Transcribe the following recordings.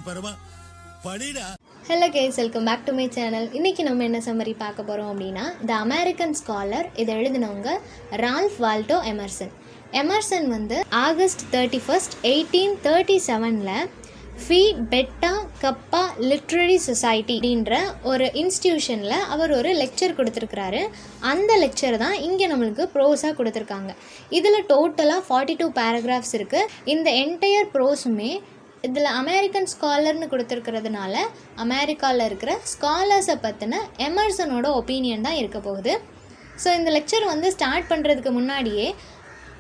பரமா படிடா. Hello guys, welcome back to my channel. இன்றைக்கி நம்ம என்ன சம்மரி பார்க்க போகிறோம் அப்படின்னா, த அமெரிக்கன் ஸ்காலர். இதை எழுதினவங்க ரால்ஃப் வால்டோ எமர்சன். எமர்சன் வந்து ஆகஸ்ட் 31, 1837 ஃபி பெட்டா கப்பா லிட்ரரி சொசைட்டி அப்படின்ற ஒரு இன்ஸ்டிடியூஷனில் அவர் ஒரு லெக்சர் கொடுத்துருக்கிறாரு. அந்த லெக்சர் தான் இங்கே நம்மளுக்கு ப்ரோஸாக கொடுத்துருக்காங்க. இதில் டோட்டலாக 42 பேராகிராஃப்ஸ் இருக்குது. இந்த என்டையர் ப்ரோஸுமே இதில் அமெரிக்கன் ஸ்காலர்னு கொடுத்துருக்கிறதுனால அமெரிக்காவில் இருக்கிற ஸ்காலர்ஸை பற்றின எமர்சனோட ஒப்பீனியன் தான் இருக்க போகுது. ஸோ இந்த லெக்சர் வந்து ஸ்டார்ட் பண்ணுறதுக்கு முன்னாடியே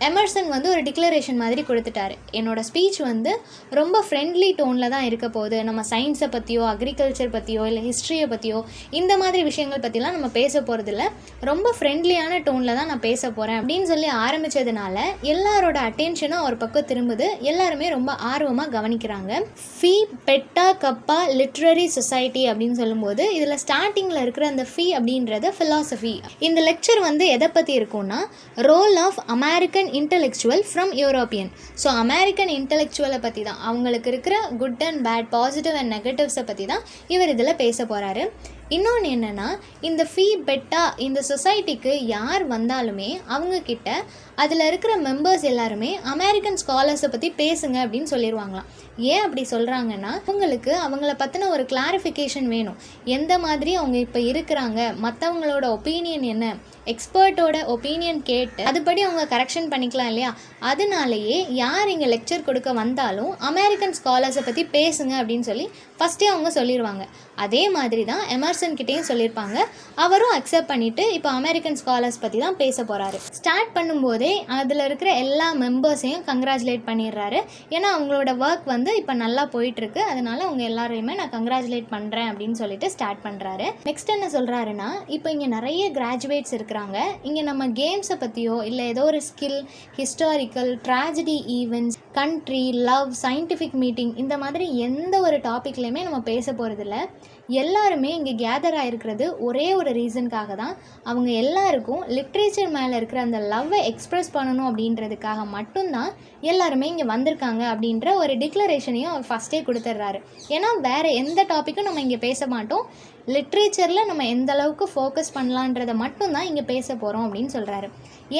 எமர்சன் வந்து ஒரு டிக்ளரேஷன் மாதிரி கொடுத்துட்டாரு. என்னோடய ஸ்பீச் வந்து ரொம்ப ஃப்ரெண்ட்லி டோனில் தான் இருக்க போகுது. நம்ம சயின்ஸை பற்றியோ அக்ரிகல்ச்சர் பற்றியோ இல்லை ஹிஸ்ட்ரியை பற்றியோ இந்த மாதிரி விஷயங்கள் பற்றிலாம் நம்ம பேச போகிறதில்ல, ரொம்ப ஃப்ரெண்ட்லியான டோனில் தான் நான் பேச போகிறேன் அப்படின்னு சொல்லி ஆரம்பித்ததுனால எல்லாரோட அட்டென்ஷனும் ஒரு பக்கம் திரும்புது. எல்லாருமே ரொம்ப ஆர்வமாக கவனிக்கிறாங்க. ஃபி பெட்டா கப்பா லிட்ரரி சொசைட்டி அப்படின்னு சொல்லும்போது இதில் ஸ்டார்டிங்கில் இருக்கிற அந்த ஃபி அப்படின்றது ஃபிலாசபி. இந்த லெக்சர் வந்து எதை பற்றி இருக்கும்னா, role of American intellectual from European. So American இன்டெலெக்சுவலை பற்றி தான், அவங்களுக்கு இருக்கிற good and bad, positive and நெகட்டிவ்ஸை பற்றி தான் இவர் இதில் பேச போகிறாரு. இன்னொன்று என்னென்னா, இந்த ஃபீ பெட்டா இந்த சொசைட்டிக்கு யார் வந்தாலுமே அவங்கக்கிட்ட அதில் இருக்கிற மெம்பர்ஸ் எல்லாருமே அமெரிக்கன் ஸ்காலர்ஸை பற்றி பேசுங்க அப்படின்னு சொல்லிடுவாங்களாம். ஏன் அப்படி சொல்கிறாங்கன்னா, அவங்களுக்கு அவங்கள பற்றின ஒரு கிளாரிஃபிகேஷன் வேணும். எந்த மாதிரி அவங்க இப்போ இருக்கிறாங்க, மற்றவங்களோட ஒப்பீனியன் என்ன, எக்ஸ்பர்ட்டோட ஒப்பீனியன் கேட்டு அதுபடி அவங்க கரெக்ஷன் பண்ணிக்கலாம் இல்லையா. அதனாலேயே யார் இங்கே லெக்சர் கொடுக்க வந்தாலும் அமெரிக்கன் ஸ்காலர்ஸை பற்றி பேசுங்க அப்படின்னு சொல்லி ஃபஸ்ட்டே அவங்க சொல்லிடுவாங்க. அதே மாதிரி தான் எமர்சன் கிட்டேயும் சொல்லியிருப்பாங்க. அவரும் அக்செப்ட் பண்ணிவிட்டு இப்போ அமெரிக்கன் ஸ்காலர்ஸ் பற்றி தான் பேச போகிறாரு. ஸ்டார்ட் பண்ணும்போதே அதில் இருக்கிற எல்லா மெம்பர்ஸையும் கங்க்ராச்சுலேட் பண்ணிடுறாரு. ஏன்னா அவங்களோட ஒர்க் வந்து இப்போ நல்லா போயிட்டுருக்கு, அதனால் அவங்க எல்லாரையுமே நான் கங்க்ராச்சுலேட் பண்ணுறேன் அப்படின்னு சொல்லிட்டு ஸ்டார்ட் பண்ணுறாரு. நெக்ஸ்ட் என்ன சொல்கிறாருன்னா, இப்போ இங்கே நிறைய கிராஜுவேட்ஸ் இருக்கிறாங்க. இங்கே நம்ம கேம்ஸை பற்றியோ இல்லை ஏதோ ஒரு skill, historical, tragedy events, country, love, scientific meeting, இந்த மாதிரி எந்த ஒரு டாப்பிக்லையுமே நம்ம பேச போகிறதில்ல. எல்லாருமே இங்கே கேதர் ஆகிருக்கிறது ஒரே ஒரு ரீசனுக்காக தான். அவங்க எல்லாருக்கும் லிட்ரேச்சர் மேலே இருக்கிற அந்த லவ்வை எக்ஸ்ப்ரெஸ் பண்ணணும் அப்படின்றதுக்காக மட்டும்தான் எல்லாருமே இங்கே வந்திருக்காங்க அப்படின்ற ஒரு டிக்ளரேஷனையும் அவர் ஃபஸ்ட்டே கொடுத்துட்றாரு. ஏன்னா வேறு எந்த டாப்பிக்கும் நம்ம இங்கே பேச மாட்டோம், லிட்ரேச்சரில் நம்ம எந்த அளவுக்கு ஃபோக்கஸ் பண்ணலான்றதை மட்டும்தான் இங்கே பேச போகிறோம் அப்படின்னு சொல்கிறாரு.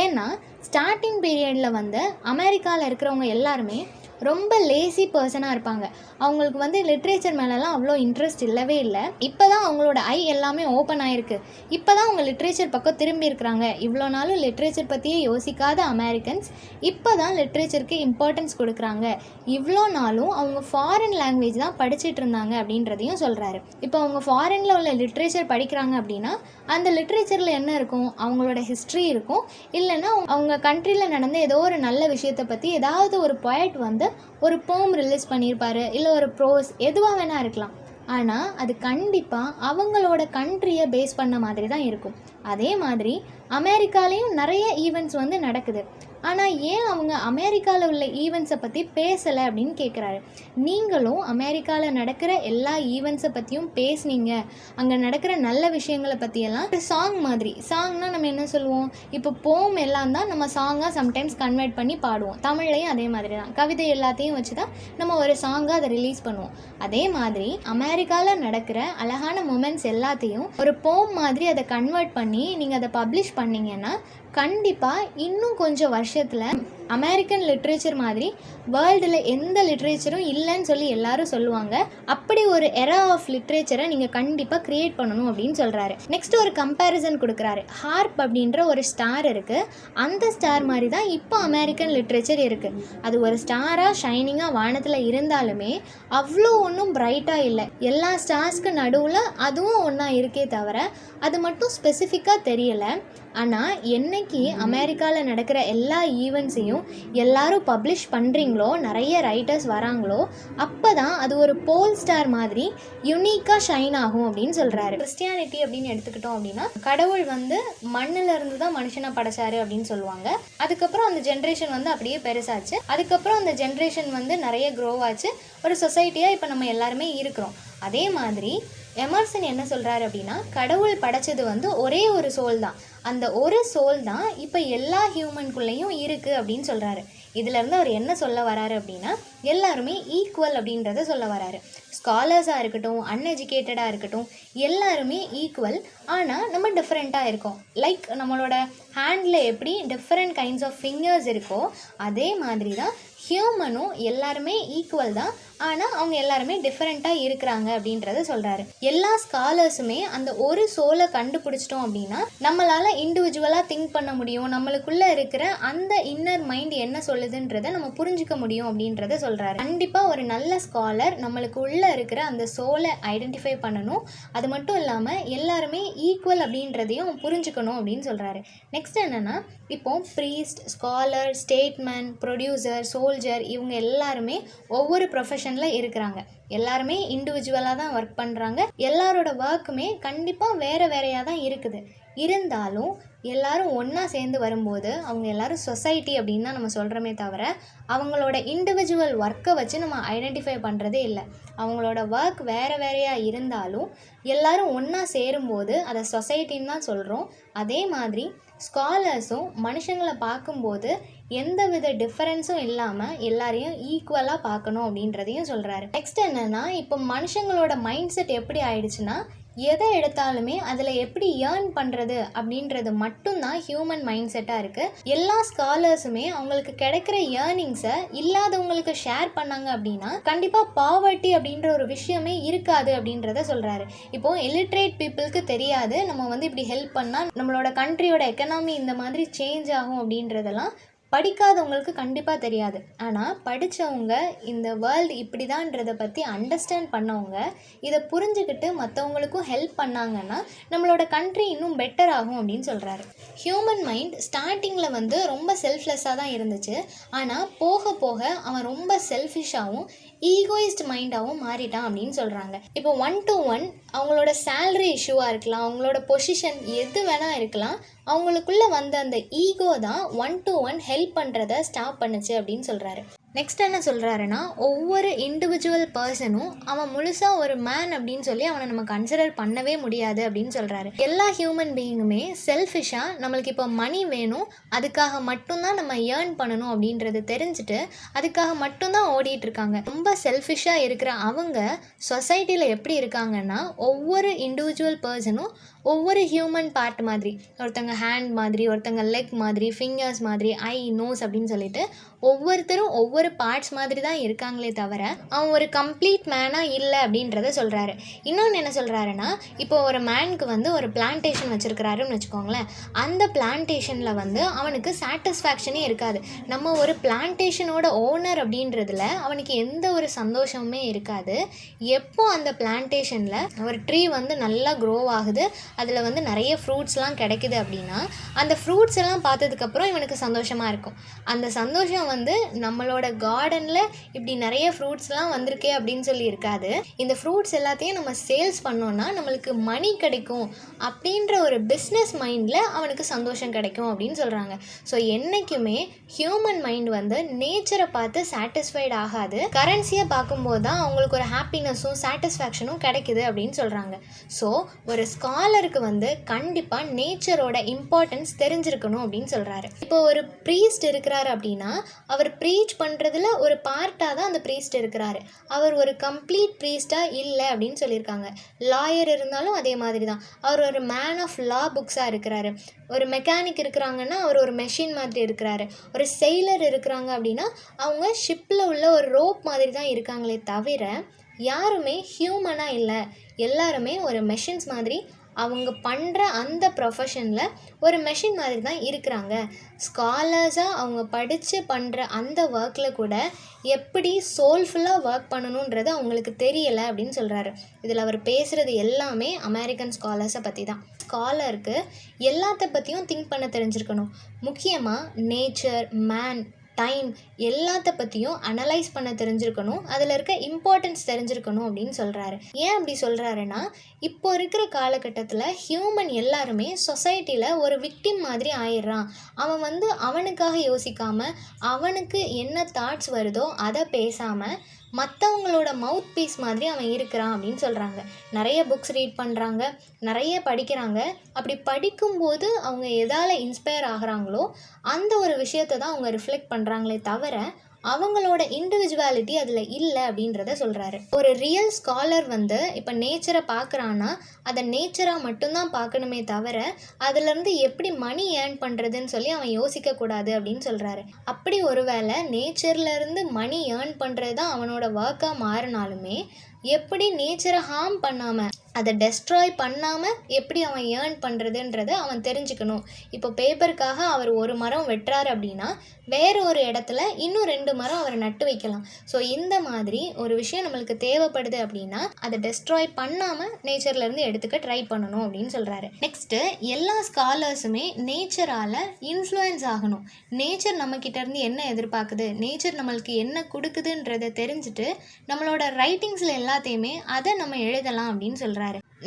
ஏன்னா ஸ்டார்டிங் பீரியடில் வந்து அமெரிக்காவில் இருக்கிறவங்க எல்லாருமே ரொம்ப லேசி பர்சனாக இருப்பாங்க. அவங்களுக்கு வந்து லிட்ரேச்சர் மேலெலாம் அவ்வளோ இன்ட்ரெஸ்ட் இல்லவே இல்லை. இப்போ தான் அவங்களோட ஐ எல்லாமே ஓப்பன் ஆகிருக்கு. இப்போ தான் அவங்க லிட்ரேச்சர் பக்கம் திரும்பி இருக்கிறாங்க. இவ்வளோ நாளும் லிட்ரேச்சர் பற்றியே யோசிக்காத அமெரிக்கன்ஸ் இப்போ தான் லிட்ரேச்சருக்கு இம்பார்ட்டன்ஸ் கொடுக்குறாங்க. இவ்வளோ நாளும் அவங்க ஃபாரின் லாங்குவேஜ் தான் படிச்சுட்டு இருந்தாங்க அப்படின்றதையும் சொல்கிறாரு. இப்போ அவங்க ஃபாரினில் உள்ள லிட்ரேச்சர் படிக்கிறாங்க அப்படின்னா அந்த லிட்ரேச்சரில் என்ன இருக்கும், அவங்களோட ஹிஸ்ட்ரி இருக்கும், இல்லைன்னா அவங்க கண்ட்ரியில் நடந்த ஏதோ ஒரு நல்ல விஷயத்தை பற்றி ஏதாவது ஒரு பொயட் வந்து ஒரு போம் ரிலீஸ் பண்ணியிருப்பாரு, இல்லை ஒரு ப்ரோஸ், எதுவாக வேணால் இருக்கலாம். ஆனால் அது கண்டிப்பாக அவங்களோட கண்ட்ரியை பேஸ் பண்ண மாதிரி தான் இருக்கும். அதே மாதிரி அமெரிக்காலேயும் நிறைய ஈவெண்ட்ஸ் வந்து நடக்குது. ஆனால் ஏன் அவங்க அமெரிக்காவில் உள்ள ஈவெண்ட்ஸை பற்றி பேசலை அப்படின்னு கேட்குறாரு. நீங்களும் அமெரிக்காவில் நடக்கிற எல்லா ஈவெண்ட்ஸை பற்றியும் பேசுனீங்க, அங்கே நடக்கிற நல்ல விஷயங்களை பற்றியெல்லாம் ஒரு சாங் மாதிரி, சாங்னால் நம்ம என்ன சொல்லுவோம், இப்போ போம் எல்லாம் தான் நம்ம சாங்காக சம்டைம்ஸ் கன்வெர்ட் பண்ணி பாடுவோம். தமிழ்லையும் அதே மாதிரி தான், கவிதை எல்லாத்தையும் வச்சு தான் நம்ம ஒரு சாங்காக அதை ரிலீஸ் பண்ணுவோம். அதே மாதிரி அமெரிக்காவில் நடக்கிற அழகான மூமெண்ட்ஸ் எல்லாத்தையும் ஒரு போம் மாதிரி அதை கன்வெர்ட் பண்ணி நீங்கள் அதை பப்ளிஷ் பண்ணிங்கன்னா கண்டிப்பாக இன்னும் கொஞ்சம் வருஷத்தில் அமெரிக்கன் லிட்ரேச்சர் மாதிரி வேர்ல்டில் எந்த லிட்ரேச்சரும் இல்லைன்னு சொல்லி எல்லாரும் சொல்லுவாங்க. அப்படி ஒரு எரா ஆஃப் லிட்ரேச்சரை நீங்கள் கண்டிப்பாக க்ரியேட் பண்ணணும் அப்படின்னு சொல்கிறாரு. நெக்ஸ்ட் ஒரு கம்பேரிசன் கொடுக்குறாரு. ஹார்ப் அப்படின்ற ஒரு ஸ்டார் இருக்குது, அந்த ஸ்டார் மாதிரி தான் இப்போ அமெரிக்கன் லிட்ரேச்சர் இருக்குது. அது ஒரு ஸ்டாராக ஷைனிங்காக வானத்தில் இருந்தாலுமே அவ்வளோ ஒன்றும் பிரைட்டாக இல்லை. எல்லா ஸ்டார்ஸ்க்கு நடுவில் அதுவும் ஒன்றா இருக்கே தவிர அது மட்டும் ஸ்பெசிஃபிக்காக தெரியலை. ஆனால் என்னைக்கு அமெரிக்காவில் நடக்கிற எல்லா ஈவெண்ட்ஸையும் எல்லாரும் பப்ளிஷ் பண்ணுறீங்களோ, நிறைய ரைட்டர்ஸ் வராங்களோ, அப்போ தான் அது ஒரு போல் ஸ்டார் மாதிரி யுனிக்காக ஷைன் ஆகும் அப்படின்னு சொல்கிறாரு. கிறிஸ்டியானிட்டி அப்படின்னு எடுத்துக்கிட்டோம் அப்படின்னா, கடவுள் வந்து மண்ணிலிருந்து தான் மனுஷனை படைச்சாரு அப்படின்னு சொல்லுவாங்க. அதுக்கப்புறம் அந்த ஜென்ரேஷன் வந்து அப்படியே பெருசாச்சு. அதுக்கப்புறம் அந்த ஜென்ரேஷன் வந்து நிறைய க்ரோ ஆச்சு. ஒரு சொசைட்டியாக இப்போ நம்ம எல்லாருமே இருக்கிறோம். அதே மாதிரி எமர்சன் என்ன சொல்கிறாரு அப்படின்னா, கடவுள் படைச்சது வந்து ஒரே ஒரு சோல் தான். அந்த ஒரு சோல் தான் இப்போ எல்லா ஹியூமனுக்குள்ளேயும் இருக்குது அப்படின்னு சொல்கிறாரு. இதிலேருந்து அவர் என்ன சொல்ல வராரு அப்படின்னா எல்லாருமே ஈக்குவல் அப்படின்றத சொல்ல வராரு. ஸ்காலர்ஸாக இருக்கட்டும், அன்எஜுகேட்டடாக இருக்கட்டும், எல்லாருமே ஈக்குவல். ஆனால் நம்ம டிஃப்ரெண்ட்டாக இருக்கோம். லைக் நம்மளோட ஹேண்டில் எப்படி டிஃப்ரெண்ட் கைண்ட்ஸ் ஆஃப் ஃபிங்கர்ஸ் இருக்கோ அதே மாதிரி தான் ஹியூமனும் எல்லாருமே ஈக்குவல் தான். ஆனால் அவங்க எல்லாருமே டிஃப்ரெண்ட்டாக இருக்கிறாங்க அப்படின்றத சொல்கிறாரு. எல்லா ஸ்காலர்ஸுமே அந்த ஒரு சோலை கண்டுபிடிச்சிட்டோம் அப்படின்னா நம்மளால் இண்டிவிஜுவலாக திங்க் பண்ண முடியும். நம்மளுக்குள்ளே இருக்கிற அந்த இன்னர் மைண்ட் என்ன சொல்லுதுன்றதை நம்ம புரிஞ்சிக்க முடியும் அப்படின்றத சொல்கிறாரு. கண்டிப்பாக ஒரு நல்ல ஸ்காலர் நம்மளுக்கு உள்ளே இருக்கிற அந்த சோலை ஐடென்டிஃபை பண்ணணும். அது மட்டும் இல்லாமல் எல்லாருமே ஈக்குவல் அப்படின்றதையும் புரிஞ்சுக்கணும் அப்படின்னு சொல்கிறாரு. நெக்ஸ்ட் என்னென்னா, இப்போ ப்ரீஸ்ட், ஸ்காலர், ஸ்டேட்மேன், ப்ரொடியூசர், சோல்ஜர் இவங்க எல்லாருமே ஒவ்வொரு ப்ரொஃபஷனில் இருக்கிறாங்க. எல்லாருமே இண்டிவிஜுவலாக தான் ஒர்க் பண்ணுறாங்க. எல்லாரோட ஒர்க்குமே கண்டிப்பாக வேறு வேறையாக தான் இருக்குது. இருந்தாலும் எல்லாரும் ஒன்றா சேர்ந்து வரும்போது அவங்க எல்லாரும் சொசைட்டி அப்படின்னு தான் நம்ம சொல்கிறோமே தவிர அவங்களோட இண்டிவிஜுவல் ஒர்க்கை வச்சு நம்ம ஐடென்டிஃபை பண்ணுறதே இல்லை. அவங்களோட ஒர்க் வேறு வேறையாக இருந்தாலும் எல்லாரும் ஒன்றா சேரும்போது அதை சொசைட்டின்னு தான் சொல்கிறோம். அதே மாதிரி ஸ்காலர்ஸும் மனுஷங்களை பார்க்கும்போது எந்த வித டிஃபரன்ஸும் இல்லாமல் எல்லாரையும் ஈக்குவலாக பார்க்கணும் அப்படின்றதையும் சொல்கிறாரு. நெக்ஸ்ட் என்னென்னா, இப்போ மனுஷங்களோட மைண்ட் செட் எப்படி ஆயிடுச்சுன்னா எதை எடுத்தாலுமே அதில் எப்படி ஏர்ன் பண்ணுறது அப்படின்றது மட்டும்தான் ஹியூமன் மைண்ட் செட்டாக இருக்குது. எல்லா ஸ்காலர்ஸுமே அவங்களுக்கு கிடைக்கிற ஏர்னிங்ஸை இல்லாதவங்களுக்கு ஷேர் பண்ணாங்க அப்படின்னா கண்டிப்பாக பாவர்ட்டி அப்படின்ற ஒரு விஷயமே இருக்காது அப்படின்றத சொல்கிறாரு. இப்போது இல்லிட்ரேட் பீப்புளுக்கு தெரியாது நம்ம இப்படி ஹெல்ப் பண்ணால் நம்மளோட கண்ட்ரியோட எக்கனாமி இந்த மாதிரி சேஞ்ச் ஆகும் அப்படின்றதெல்லாம் படிக்காதவங்களுக்கு கண்டிப்பாக தெரியாது. ஆனால் படித்தவங்க இந்த வேர்ல்டு இப்படி தான்றதை பற்றி அண்டர்ஸ்டாண்ட் பண்ணவங்க இதை புரிஞ்சுக்கிட்டு மற்றவங்களுக்கும் ஹெல்ப் பண்ணாங்கன்னா நம்மளோட கண்ட்ரி இன்னும் பெட்டர் ஆகும் அப்படின்னு சொல்கிறாரு. ஹியூமன் மைண்ட் ஸ்டார்டிங்கில் ரொம்ப செல்ஃப்லெஸ்ஸாக தான் இருந்துச்சு. ஆனால் போக போக அவன் ரொம்ப செல்ஃபிஷாகவும் ஈகோயிஸ்ட் மைண்டாகவும் மாறிட்டான் அப்படின்னு சொல்கிறாங்க. இப்போ 1 to 1 அவங்களோட சேலரி இஷ்யூவாக இருக்கலாம், அவங்களோட பொசிஷன் எது வேணால் இருக்கலாம், அவங்களுக்குள்ளே வந்த அந்த ஈகோ தான் 1 to 1 ஹெல்ப் பண்ணுறதை ஸ்டாப் பண்ணுச்சு அப்படின்னு சொல்கிறாரு. நெக்ஸ்ட் என்ன சொல்கிறாருன்னா, ஒவ்வொரு இண்டிவிஜுவல் பர்சனும் அவன் முழுசாக ஒரு மேன் அப்படின்னு சொல்லி அவனை நம்ம கன்சிடர் பண்ணவே முடியாது அப்படின்னு சொல்கிறாரு. எல்லா ஹியூமன் பீயிங்குமே செல்ஃபிஷாக நம்மளுக்கு இப்போ மணி வேணும், அதுக்காக மட்டும்தான் நம்ம ஏர்ன் பண்ணணும் அப்படின்றது தெரிஞ்சுட்டு அதுக்காக மட்டும்தான் ஓடிட்டுருக்காங்க. ரொம்ப செல்ஃபிஷாக இருக்கிற அவங்க சொசைட்டியில் எப்படி இருக்காங்கன்னா, ஒவ்வொரு இண்டிவிஜுவல் பர்சனும் ஒவ்வொரு ஹியூமன் பார்ட் மாதிரி, ஒருத்தங்க ஹேண்ட் மாதிரி, ஒருத்தங்க லெக் மாதிரி, ஃபிங்கர்ஸ் மாதிரி, ஐ, நோஸ் அப்படின்னு சொல்லிட்டு ஒவ்வொருத்தரும் ஒவ்வொரு பார்ட்ஸ் மாதிரி தான் இருக்காங்களே தவிர அவன் ஒரு கம்ப்ளீட் மேனாக இல்லை அப்படின்றத சொல்கிறாரு. இன்னொன்று என்ன சொல்கிறாருன்னா, இப்போ ஒரு மேனுக்கு ஒரு பிளான்டேஷன் வச்சுருக்கிறாருன்னு வச்சுக்கோங்களேன். அந்த பிளான்டேஷனில் அவனுக்கு சாட்டிஸ்ஃபேக்ஷனே இருக்காது. நம்ம ஒரு பிளான்டேஷனோட ஓனர் அப்படின்றதுல அவனுக்கு எந்த ஒரு சந்தோஷமுமே இருக்காது. எப்போ அந்த பிளான்டேஷனில் ஒரு ட்ரீ நல்லா க்ரோ ஆகுது, அதில் நிறைய ஃப்ரூட்ஸ்லாம் கிடைக்குது அப்படின்னா அந்த ஃப்ரூட்ஸ் எல்லாம் பார்த்ததுக்கப்புறம் இவனுக்கு சந்தோஷமாக இருக்கும். அந்த சந்தோஷம் நம்மளோட கார்டனில் இப்படி நிறைய ஃப்ரூட்ஸ்லாம் வந்திருக்கே அப்படின்னு சொல்லி இருக்காது. இந்த ஃப்ரூட்ஸ் எல்லாத்தையும் நம்ம சேல்ஸ் பண்ணோன்னா நம்மளுக்கு மணி கிடைக்கும் அப்படின்ற ஒரு பிஸ்னஸ் மைண்டில் அவனுக்கு சந்தோஷம் கிடைக்கும் அப்படின்னு சொல்கிறாங்க. ஸோ என்றைக்குமே ஹியூமன் மைண்ட் நேச்சரை பார்த்து சாட்டிஸ்ஃபைட் ஆகாது. கரன்சியை பார்க்கும்போது தான் அவங்களுக்கு ஒரு ஹாப்பினஸும் சாட்டிஸ்ஃபேக்ஷனும் கிடைக்குது அப்படின்னு சொல்கிறாங்க. ஸோ ஒரு ஸ்காலருக்கு கண்டிப்பாக நேச்சரோட இம்பார்ட்டன்ஸ் தெரிஞ்சிருக்கணும் அப்படின்னு சொல்கிறாரு. இப்போ ஒரு ப்ரீஸ்ட் இருக்கிறாரு அப்படின்னா அவர் ப்ரீச் பண்ணுறதுல ஒரு பார்ட்டாக தான் அந்த ப்ரீஸ்ட் இருக்கிறாரு. அவர் ஒரு கம்ப்ளீட் ப்ரீஸ்டாக இல்லை அப்படின்னு சொல்லியிருக்காங்க. லாயர் இருந்தாலும் அதே மாதிரி தான். அவர் ஒரு மேன் ஆஃப் லா புக்ஸாக இருக்கிறாரு. ஒரு மெக்கானிக் இருக்கிறாங்கன்னா அவர் ஒரு மெஷின் மாதிரி இருக்கிறாரு. ஒரு செயிலர் இருக்கிறாங்க அப்படின்னா அவங்க ஷிப்பில் உள்ள ஒரு ரோப் மாதிரி தான் இருக்காங்களே தவிர யாருமே ஹியூமனாக இல்லை. எல்லாருமே ஒரு மெஷின்ஸ் மாதிரி அவங்க பண்ணுற அந்த ப்ரொஃபஷனில் ஒரு மெஷின் மாதிரி தான் இருக்கிறாங்க. ஸ்காலர்ஸாக அவங்க படித்து பண்ணுற அந்த ஒர்க்கில் கூட எப்படி சோல்ஃபுல்லாக ஒர்க் பண்ணணுன்றது அவங்களுக்கு தெரியலை அப்படின்னு சொல்கிறாரு. இதில் அவர் பேசுகிறது எல்லாமே அமெரிக்கன் ஸ்காலர்ஸை பற்றி தான். ஸ்காலருக்கு எல்லாத்த பற்றியும் திங்க் பண்ண தெரிஞ்சிருக்கணும். முக்கியமாக நேச்சர், மேன், டைம் எல்லாத்த பற்றியும் அனலைஸ் பண்ண தெரிஞ்சிருக்கணும். அதில் இருக்க இம்பார்ட்டன்ஸ் தெரிஞ்சிருக்கணும் அப்படின்னு சொல்கிறாரு. ஏன் அப்படி சொல்கிறாருன்னா, இப்போ இருக்கிற காலகட்டத்தில் ஹியூமன் எல்லாருமே சொசைட்டியில் ஒரு விக்டிம் மாதிரி ஆயிடுறான். அவன் அவனுக்காக யோசிக்காமல் அவனுக்கு என்ன தாட்ஸ் வருதோ அதை பேசாமல் மற்றவங்களோட மவுத் பீஸ் மாதிரி அவன் இருக்கிறான் அப்படின்னு சொல்கிறாங்க. நிறைய புக்ஸ் ரீட் பண்ணுறாங்க, நிறைய படிக்கிறாங்க. அப்படி படிக்கும்போது அவங்க எதால் இன்ஸ்பயர் ஆகுறாங்களோ அந்த ஒரு விஷயத்தை தான் அவங்க ரிஃப்ளெக்ட் பண்ணுறாங்களே தவிர அவங்களோட இண்டிவிஜுவாலிட்டி அதில் இல்லை அப்படின்றத சொல்கிறாரு. ஒரு ரியல் ஸ்காலர் வந்து இப்போ நேச்சரை பார்க்குறான்னா அதை நேச்சராக மட்டும்தான் பார்க்கணுமே தவிர அதுலேருந்து எப்படி மணி ஏர்ன் பண்ணுறதுன்னு சொல்லி அவன் யோசிக்கக்கூடாது அப்படின்னு சொல்கிறாரு. அப்படி ஒருவேளை நேச்சர்லேருந்து மணி ஏர்ன் பண்ணுறது தான் அவனோட ஒர்க்காக மாறினாலுமே எப்படி நேச்சரை ஹார்ம் பண்ணாமல் அதை டெஸ்ட்ராய் பண்ணாமல் எப்படி அவன் ஏர்ன் பண்ணுறதுன்றதை அவன் தெரிஞ்சுக்கணும். இப்போ பேப்பருக்காக அவர் ஒரு மரம் வெட்டுறாரு அப்படின்னா வேறு ஒரு இடத்துல இன்னும் 2 மரம் அவர் நட்டு வைக்கலாம். ஸோ இந்த மாதிரி ஒரு விஷயம் நம்மளுக்கு தேவைப்படுது அப்படின்னா அதை டெஸ்ட்ராய் பண்ணாமல் நேச்சர்லேருந்து எடுத்துக்க ட்ரை பண்ணணும் அப்படின்னு சொல்கிறாரு. நெக்ஸ்ட்டு எல்லா ஸ்காலர்ஸுமே நேச்சரால் இன்ஃப்ளூயன்ஸ் ஆகணும். நேச்சர் நம்மக்கிட்டேருந்து என்ன எதிர்பார்க்குது, நேச்சர் நம்மளுக்கு என்ன கொடுக்குதுன்றதை தெரிஞ்சுட்டு நம்மளோட ரைட்டிங்ஸில் எல்லாத்தையுமே அதை நம்ம எழுதலாம் அப்படின்னு சொல்கிறாரு.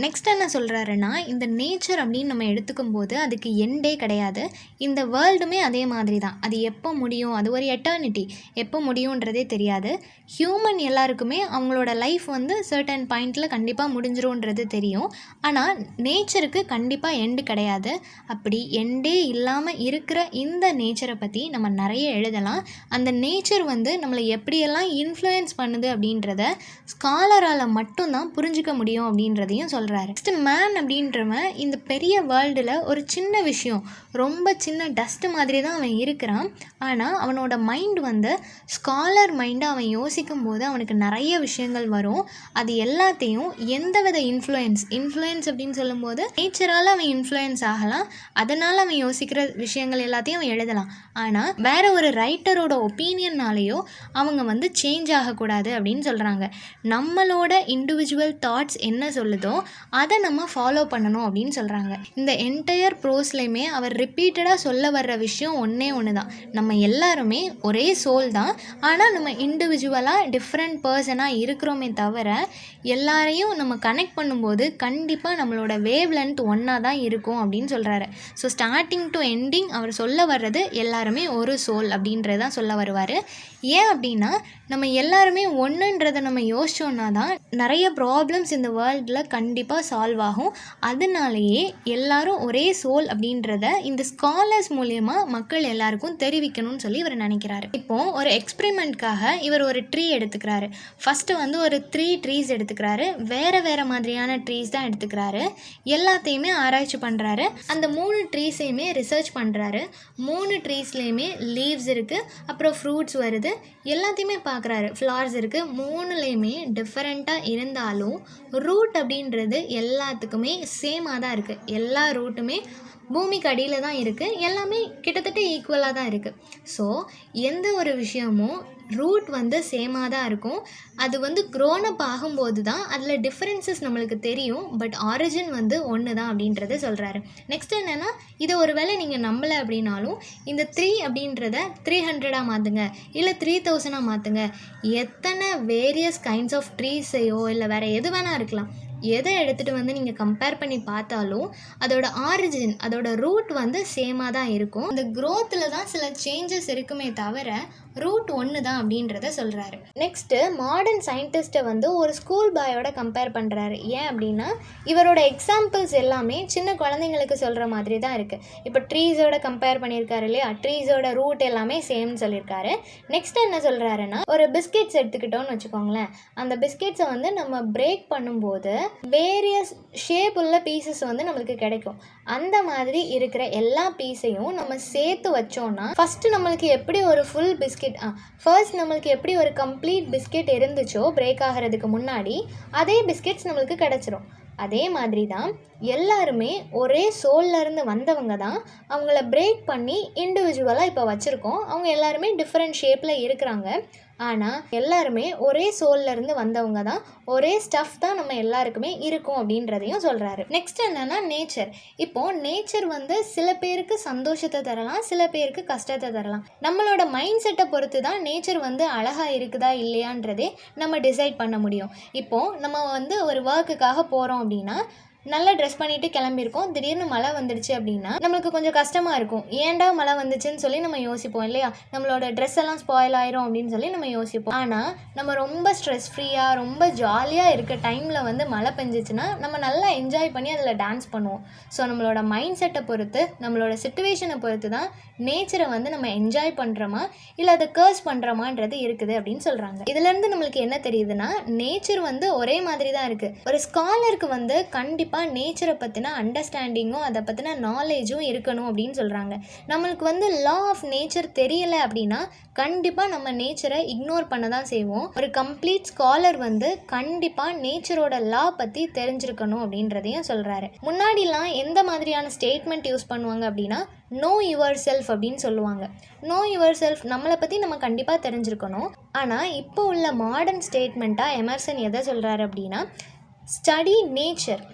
நெக்ஸ்ட் என்ன சொல்கிறாருன்னா, இந்த நேச்சர் அப்படின்னு நம்ம எடுத்துக்கும் போது அதுக்கு எண்டே கிடையாது. இந்த வேர்ல்டுமே அதே மாதிரி தான். அது எப்போ முடியும், அது ஒரு எட்டர்னிட்டி, எப்போ முடியுன்றதே தெரியாது. ஹியூமன் எல்லாருக்குமே அவங்களோட லைஃப் வந்து சர்டன் பாயிண்டில் கண்டிப்பாக முடிஞ்சிரும்ன்றது தெரியும். ஆனால் நேச்சருக்கு கண்டிப்பாக எண்டு கிடையாது. அப்படி எண்டே இல்லாமல் இருக்கிற இந்த நேச்சரை பற்றி நம்ம நிறைய எழுதலாம். அந்த நேச்சர் வந்து நம்மளை எப்படியெல்லாம் இன்ஃப்ளூயன்ஸ் பண்ணுது அப்படின்றத ஸ்காலரால் மட்டும்தான் புரிஞ்சிக்க முடியும் அப்படின்றதையும் சொல்கிறாரு. நெக்ஸ்ட் மேன் அப்படின்றவன் இந்த பெரிய வேர்ல்டில் ஒரு சின்ன விஷயம், ரொம்ப சின்ன டஸ்ட் மாதிரி தான் அவன் இருக்கிறான். ஆனால் அவனோட மைண்ட் வந்து ஸ்காலர் மைண்டை அவன் யோசிக்கும் போது அவனுக்கு நிறைய விஷயங்கள் வரும். அது எல்லாத்தையும் எந்தவித இன்ஃப்ளூயன்ஸ் அப்படின்னு சொல்லும்போது நேச்சரால் அவன் இன்ஃப்ளூயன்ஸ் ஆகலாம். அதனால் அவன் யோசிக்கிற விஷயங்கள் எல்லாத்தையும் அவன் எழுதலாம். ஆனால் வேற ஒரு ரைட்டரோட ஒப்பீனியன்னாலேயோ அவங்க வந்து சேஞ்ச் ஆகக்கூடாது அப்படின்னு சொல்கிறாங்க. நம்மளோட இண்டிவிஜுவல் தாட்ஸ் என்ன சொல்லுதோ அதை நம்ம ஃபாலோ பண்ணணும் அப்படின்னு சொல்கிறாங்க. இந்த என்டையர் ப்ரோஸ்லையுமே அவர் ரிப்பீட்டடாக சொல்ல வர்ற விஷயம் ஒன்று தான். நம்ம எல்லாருமே ஒரே சோல் தான். ஆனால் நம்ம இண்டிவிஜுவலாக டிஃப்ரெண்ட் பர்சனாக இருக்கிறோமே தவிர எல்லாரையும் நம்ம கனெக்ட் பண்ணும்போது கண்டிப்பாக நம்மளோட வேவ் லென்த் ஒன்றா தான் இருக்கும் அப்படின்னு சொல்கிறாரு. ஸோ ஸ்டார்டிங் டு எண்டிங் அவர் சொல்ல வர்றது எல்லாருமே ஒரு சோல் அப்படின்றதான் சொல்ல வருவார். ஏன் அப்படின்னா நம்ம எல்லாருமே ஒன்றுன்றதை நம்ம யோசிச்சோன்னா தான் நிறைய ப்ராப்ளம்ஸ் இந்த வேர்ல்டில் கண்டிப்பாக சால்வ் ஆகும். அதனாலேயே எல்லாரும் ஒரே சோல் அப்படின்றத இந்த ஸ்காலர்ஸ் மூலயமா மக்கள் எல்லாருக்கும் தெரிவிக்கணும்னு சொல்லி இவர் நினைக்கிறாரு. இப்போது ஒரு எக்ஸ்பெரிமெண்ட்காக இவர் ஒரு ட்ரீ எடுத்துக்கிறாரு. ஃபஸ்ட்டு வந்து ஒரு 3 ட்ரீஸ் எடுத்துக்கிறாரு. வேறு மாதிரியான ட்ரீஸ் தான் எடுத்துக்கிறாரு. எல்லாத்தையுமே ஆராய்ச்சி பண்ணுறாரு. அந்த 3 ட்ரீஸையுமே ரிசர்ச் பண்ணுறாரு. 3 ட்ரீஸ்லேயுமே லீவ்ஸ் இருக்குது, அப்புறம் ஃப்ரூட்ஸ் வருது, எல்லாத்தையுமே பார்க்குறாரு. ஃப்ளவர்ஸ் இருக்குது. 3லேயுமே டிஃப்ரெண்ட்டாக இருந்தாலும் ரூட் அப்படின்றது எல்லாத்துக்குமே சேமாக தான் இருக்குது. எல்லா ரூட்டுமே பூமிக்கு அடியில் தான் இருக்குது. எல்லாமே கிட்டத்தட்ட ஈக்குவலாக தான் இருக்குது. ஸோ எந்த ஒரு விஷயமும் ரூட் வந்து சேமாக தான் இருக்கும். அது வந்து க்ரோனப் ஆகும்போது தான் அதில் டிஃப்ரென்சஸ் நம்மளுக்கு தெரியும். பட் ஆரிஜின் வந்து ஒன்று தான் அப்படின்றத சொல்கிறாரு. நெக்ஸ்ட் என்னென்னா, இதை ஒரு வேளை நீங்கள் நம்பலை அப்படின்னாலும் இந்த 3 அப்படின்றத 300 மாற்றுங்க, இல்லை 3000 மாற்றுங்க. எத்தனை வேரியஸ் கைண்ட்ஸ் ஆஃப் ட்ரீஸையோ இல்லை வேறு எது வேணால் இருக்கலாம், எதை எடுத்துகிட்டு வந்து நீங்கள் கம்பேர் பண்ணி பார்த்தாலும் அதோட ஆரிஜின், அதோட ரூட் வந்து சேமாக தான் இருக்கும். அந்த க்ரோத்தில் தான் சில சேஞ்சஸ் இருக்குமே தவிர ரூட் ஒன்று தான் அப்படின்றத சொல்கிறாரு. நெக்ஸ்ட்டு மாடர்ன் சயின்டிஸ்ட்டை வந்து ஒரு ஸ்கூல் பாயோட கம்பேர் பண்ணுறாரு. ஏன் அப்படின்னா இவரோட எக்ஸாம்பிள்ஸ் எல்லாமே சின்ன குழந்தைங்களுக்கு சொல்கிற மாதிரி தான் இருக்குது. இப்போ ட்ரீஸோட கம்பேர் பண்ணியிருக்காரு இல்லையா, ட்ரீஸோட ரூட் எல்லாமே சேம்னு சொல்லியிருக்காரு. நெக்ஸ்ட் என்ன சொல்கிறாருன்னா, ஒரு பிஸ்கெட்ஸ் எடுத்துக்கிட்டோன்னு வச்சுக்கோங்களேன். அந்த பிஸ்கெட்ஸை வந்து நம்ம பிரேக் பண்ணும்போது வேரியஸ் ஷேப் உள்ள பீசஸ் வந்து நம்மளுக்கு கிடைக்கும். அந்த மாதிரி இருக்கிற எல்லா பீஸையும் நம்ம சேர்த்து வச்சோன்னா ஃபஸ்ட்டு நம்மளுக்கு எப்படி ஒரு ஃபுல் பிஸ்கெட் ஃபர்ஸ்ட் நம்மளுக்கு எப்படி ஒரு கம்ப்ளீட் பிஸ்கெட் இருந்துச்சோ பிரேக் ஆகிறதுக்கு முன்னாடி அதே பிஸ்கெட்ஸ் நம்மளுக்கு கிடச்சிரும். அதே மாதிரி தான் எல்லாருமே ஒரே சோல்லேருந்து வந்தவங்க தான். அவங்கள பிரேக் பண்ணி இண்டிவிஜுவலாக இப்போ வச்சுருக்கோம். அவங்க எல்லாருமே டிஃப்ரெண்ட் ஷேப்பில் இருக்கிறாங்க. ஆனால் எல்லாருமே ஒரே சோல்லேருந்து வந்தவங்க தான். ஒரே ஸ்டஃப் தான் நம்ம எல்லாருக்குமே இருக்கும் அப்படின்றதையும் சொல்கிறாரு. நெக்ஸ்ட் என்னென்னா நேச்சர். இப்போது நேச்சர் வந்து சில பேருக்கு சந்தோஷத்தை தரலாம், சில பேருக்கு கஷ்டத்தை தரலாம். நம்மளோட மைண்ட் செட்டை பொறுத்து தான் நேச்சர் வந்து அழகாக இருக்குதா இல்லையான்றதே நம்ம டிசைட் பண்ண முடியும். இப்போது நம்ம வந்து ஒரு ஒர்க்குக்காக போகிறோம் அப்படின்னா நல்லா ட்ரெஸ் பண்ணிட்டு கிளம்பியிருக்கோம், திடீர்னு மழை வந்துடுச்சு அப்படின்னா நம்மளுக்கு கொஞ்சம் கஷ்டமாக இருக்கும். ஏன்டா மழை வந்துச்சுன்னு சொல்லி நம்ம யோசிப்போம் இல்லையா? நம்மளோட ட்ரெஸ் எல்லாம் ஸ்பாயில் ஆயிரும் அப்படின்னு சொல்லி நம்ம யோசிப்போம். ஆனால் நம்ம ரொம்ப ஸ்ட்ரெஸ் ஃப்ரீயாக ரொம்ப ஜாலியாக இருக்க டைமில் வந்து மழை பெஞ்சிச்சுன்னா நம்ம நல்லா என்ஜாய் பண்ணி அதில் டான்ஸ் பண்ணுவோம். ஸோ நம்மளோட மைண்ட் செட்டை பொறுத்து, நம்மளோட சிச்சுவேஷனை பொறுத்து தான் நேச்சரை வந்து நம்ம என்ஜாய் பண்ணுறோமா இல்லை அதை கர்ஸ் பண்ணுறோமான்றது இருக்குது அப்படின்னு சொல்கிறாங்க. இதுலேருந்து நம்மளுக்கு என்ன தெரியுதுன்னா, நேச்சர் வந்து ஒரே மாதிரி தான் இருக்குது. ஒரு ஸ்காலருக்கு வந்து கண்டிப்பாக நேச்சரை பற்றின அண்டர்ஸ்டாண்டிங்கும் அதை பற்றின நாலேஜும் இருக்கணும் அப்படின்னு சொல்கிறாங்க. நம்மளுக்கு வந்து லா ஆஃப் நேச்சர் தெரியலை அப்படின்னா கண்டிப்பாக நம்ம நேச்சரை இக்னோர் பண்ண தான் செய்வோம். ஒரு கம்ப்ளீட் ஸ்காலர் வந்து கண்டிப்பாக நேச்சரோட லா பற்றி தெரிஞ்சிருக்கணும் அப்படின்றதையும் சொல்கிறாரு. முன்னாடிலாம் எந்த மாதிரியான ஸ்டேட்மெண்ட் யூஸ் பண்ணுவாங்க அப்படின்னா, நோ யுவர் செல்ஃப் அப்படின்னு சொல்லுவாங்க. நோ யுவர் செல்ஃப், நம்மளை பற்றி நம்ம கண்டிப்பாக தெரிஞ்சிருக்கணும். ஆனால் இப்போ உள்ள மாடர்ன் ஸ்டேட்மெண்ட்டாக எமர்சன் எதை சொல்கிறாரு அப்படின்னா, study nature.